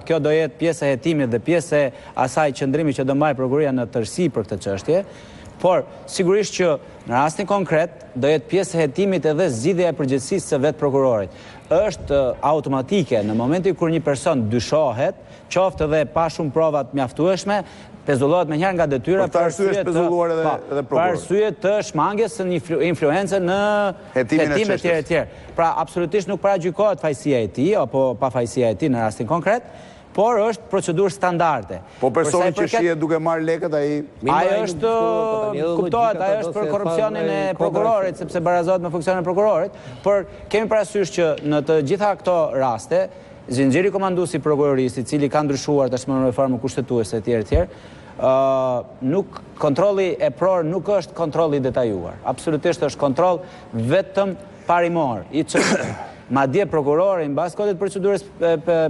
Kjo do jetë pjesë e hetimit dhe pjesë e asaj qëndrimi që do marrë prokuroria në tërësi për këtë çështje, por sigurisht që në rastin konkret do jetë pjesë e hetimit edhe zgjidhja e përgjegjësisë së vetë prokurorit. Është automatike në momentin kur një person dyshohet, qoftë edhe pa shumë prova të mjaftueshme, pezullohet me njëherë nga detyra për arsye të shmangjes së një influencë në hetime tjerë. Pra absolutisht nuk paragjykohet fajësia e tij apo pafajësia e tij në rastin konkret, por është procedurë standarde. Po personi që shihet duke marrë lekët, ai është kuptohet, ai është për korrupsionin e prokurorit, sepse barazohet me funksionin e prokurorit, por kemi parasysh që në të gjitha këto raste zinxhiri komandues i prokurorisë, i cili ka ndryshuar tashmë në reformën kushtetuese etj. Nuk kontrolli e pror nuk është kontrolli detajuar. Absolutisht është kontroll vetëm parimor i çështës. Madje prokurori mbas kodit procedurës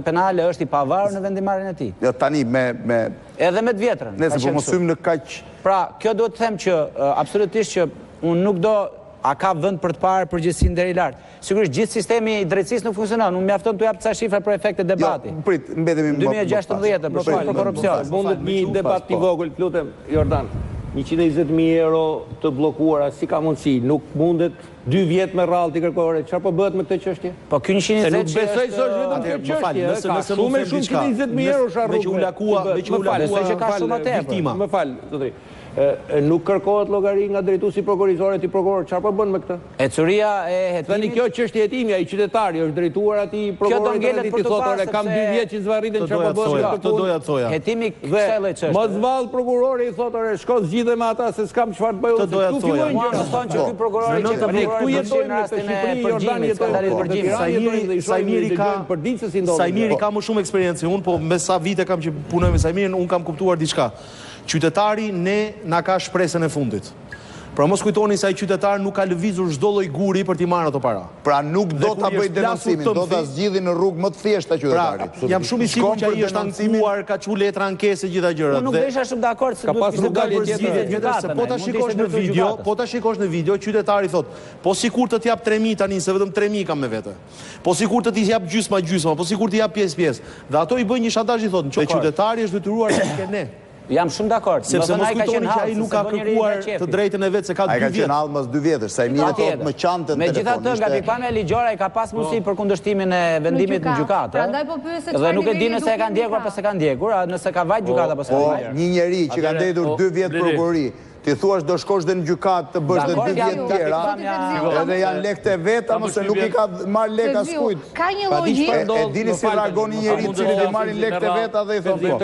penale është i pavarur në vendimarrjen e tij. Jo tani edhe me të vjetrën. Nëse po mos hyjmë në kaq. Pra, kjo duhet të them që absolutisht që unë nuk do a ka vend për të parë përgjegjësinë deri lart. Sigurisht gjithë sistemi i drejtësisë nuk funksionon. Unë mjafton t'u jap ca shifra për efektet debati. Jo, prit, mbetemi më 2016 për korrupsion. Mundet një debat i vogël, lutem, Jordan. 120.000 euro të bllokuara, si ka mundësi? Nuk mundet 2 vjet me rrallë t'i kërkore. Çfarë po bëhet me këtë çështje? Po ky 120 nuk besoj se është vetëm kjo çështje. Ka shumë 120.000 euro sharrru. Me që u lakua, që ka shumë atëherë. Më fal, zotëri. Nuk kërkohet llogari nga drejtuesi prokurorisore ti prokuror, çfarë po bën me këtë? Ecuria e hetimit. Tani kjo çështje hetimi, ai qytetari është drejtuar atij prokurorit ti thotë kam 2 vjet që zvarritën çfarë po bën. Të doja të thoja. Hetimi këshillë çështje. Mos vall prokurori i thotë shko zgjidhe me ata se s'kam çfarë të bëj. Të doja të thoja. Unë thonë që ky prokurori që këtu jetojnë në Shqipëri, Jordani jetojnë Sajmiri ka më shumë eksperiencë unë, po me sa vite kam që punoj me Sajmirin, unë kam kuptuar diçka. Qytetari na ka shpresën e fundit. Pra mos kujtoni se ai qytetar nuk ka lëvizur çdo lloj guri për t'i marrë ato para. Pra nuk do ta bëj denoncimin, do ta zgjidhi në rrugë më të thjeshta qytetarit. Pra, jam shumë i sigurt që ai është ankuar, ka çu letra ankese gjitha gjërat. Unë nuk desha shumë dakord se duhet të dalë për zgjidhje. Po ta shikosh në video, qytetari thotë, po sikur të t'jap 3.000 tani, se vetëm 3.000 kam me vete. Po sikur të t'i jap gjysma, po sikur t'i jap pjesë. Dhe ato i bëjnë një shantazh i thotë, qytetari është detyruar të shkë ne. Jam shumë dakord. Sepse mos kujtoni që ai nuk ka kërkuar të drejtën e vet se ka 2 vjet. Ai ka qenë allmës 2 vjetësh, sa i mirë thotë më qantën telefonisht. Megjithatë, nga pikpamja ligjore ai ka pas mundësi për kundërshtimin e vendimit në gjykatë. Prandaj po pyes se çfarë. Dhe nuk e di nëse e ka ndjekur apo s'e ka ndjekur, nëse ka vajt gjykata apo s'ka vajt. Po, një njeri që ka ndetur 2 vjet prokurori, ti thuash do shkosh dhe në gjykatë të bësh dhe 2 vjet tjera, edhe janë lekët e veta, mëse nuk i ka marrë lek askujt. Ka një logjikë. E dini si reagon një njeri i cili i marrin lekët e veta dhe i thonë po.